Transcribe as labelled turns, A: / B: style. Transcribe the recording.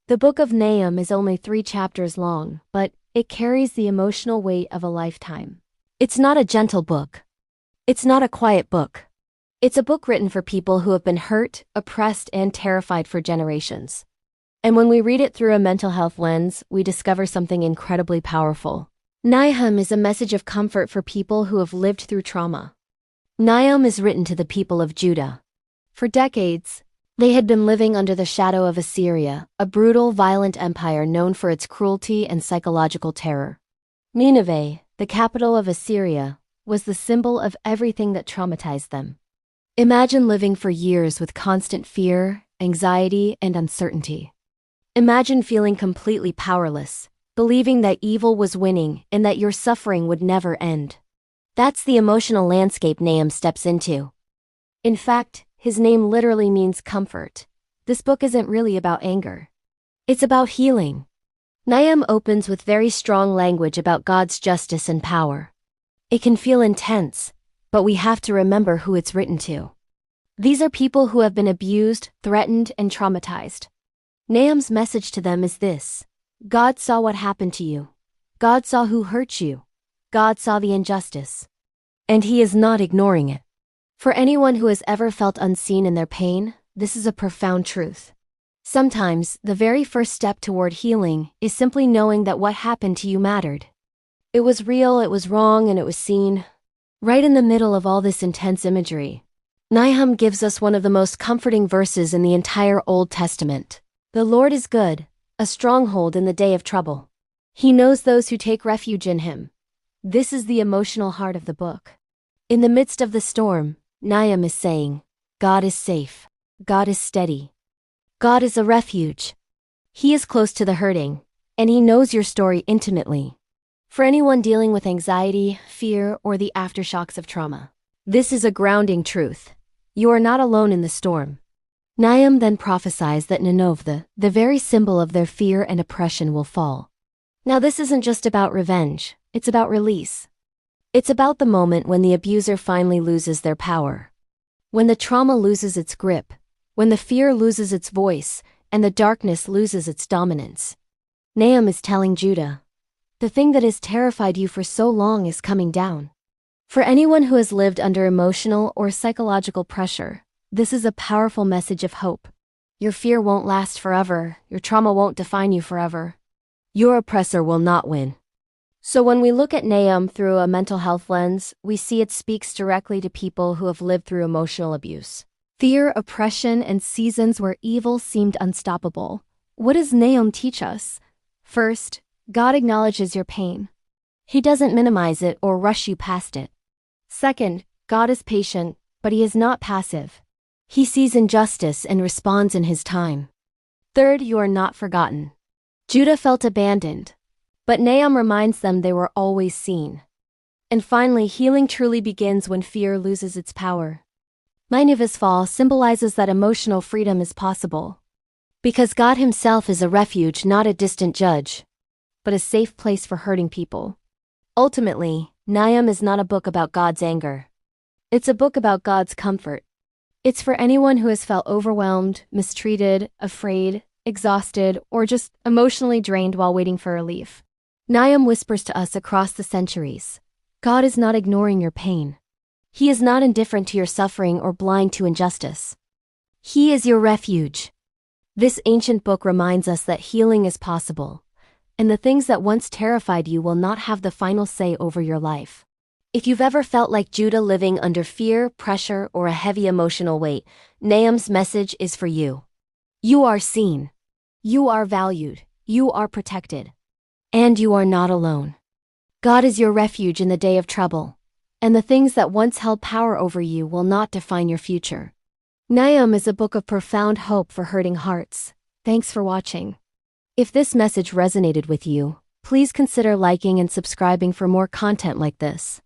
A: The book of Nahum is only 3 chapters long, but it carries the emotional weight of a lifetime. It's not a gentle book. It's not a quiet book. It's a book written for people who have been hurt, oppressed, and terrified for generations. And when we read it through a mental health lens, we discover something incredibly powerful. Nahum is a message of comfort for people who have lived through trauma. Nahum is written to the people of Judah. For decades, they had been living under the shadow of Assyria, a brutal, violent empire known for its cruelty and psychological terror. Nineveh, the capital of Assyria, was the symbol of everything that traumatized them. Imagine living for years with constant fear, anxiety, and uncertainty. Imagine feeling completely powerless, believing that evil was winning and that your suffering would never end. That's the emotional landscape Nahum steps into. In fact, his name literally means comfort. This book isn't really about anger. It's about healing. Nahum opens with very strong language about God's justice and power. It can feel intense, but we have to remember who it's written to. These are people who have been abused, threatened, and traumatized. Nahum's message to them is this: God saw what happened to you. God saw who hurt you. God saw the injustice. And He is not ignoring it. For anyone who has ever felt unseen in their pain, this is a profound truth. Sometimes, the very first step toward healing is simply knowing that what happened to you mattered. It was real, it was wrong, and it was seen. Right in the middle of all this intense imagery, Nahum gives us one of the most comforting verses in the entire Old Testament. The Lord is good, a stronghold in the day of trouble. He knows those who take refuge in Him. This is the emotional heart of the book. In the midst of the storm, Nahum is saying, God is safe. God is steady. God is a refuge. He is close to the hurting, and He knows your story intimately. For anyone dealing with anxiety, fear, or the aftershocks of trauma, this is a grounding truth. You are not alone in the storm. Nahum then prophesies that Nineveh, the very symbol of their fear and oppression, will fall. Now this isn't just about revenge, it's about release. It's about the moment when the abuser finally loses their power. When the trauma loses its grip, when the fear loses its voice, and the darkness loses its dominance. Nahum is telling Judah, the thing that has terrified you for so long is coming down. For anyone who has lived under emotional or psychological pressure, this is a powerful message of hope. Your fear won't last forever, your trauma won't define you forever. Your oppressor will not win. So when we look at Nahum through a mental health lens, we see it speaks directly to people who have lived through emotional abuse. Fear, oppression, and seasons where evil seemed unstoppable. What does Nahum teach us? First, God acknowledges your pain. He doesn't minimize it or rush you past it. Second, God is patient, but He is not passive. He sees injustice and responds in His time. Third, you are not forgotten. Judah felt abandoned, but Nahum reminds them they were always seen. And finally, healing truly begins when fear loses its power. Nineveh's fall symbolizes that emotional freedom is possible. Because God Himself is a refuge, not a distant judge, but a safe place for hurting people. Ultimately, Nahum is not a book about God's anger. It's a book about God's comfort. It's for anyone who has felt overwhelmed, mistreated, afraid, exhausted, or just emotionally drained while waiting for relief. Nahum whispers to us across the centuries, God is not ignoring your pain. He is not indifferent to your suffering or blind to injustice. He is your refuge. This ancient book reminds us that healing is possible, and the things that once terrified you will not have the final say over your life. If you've ever felt like Judah living under fear, pressure, or a heavy emotional weight, Nahum's message is for you. You are seen. You are valued. You are protected. And you are not alone. God is your refuge in the day of trouble, and the things that once held power over you will not define your future. Nahum is a book of profound hope for hurting hearts. Thanks for watching. If this message resonated with you, please consider liking and subscribing for more content like this.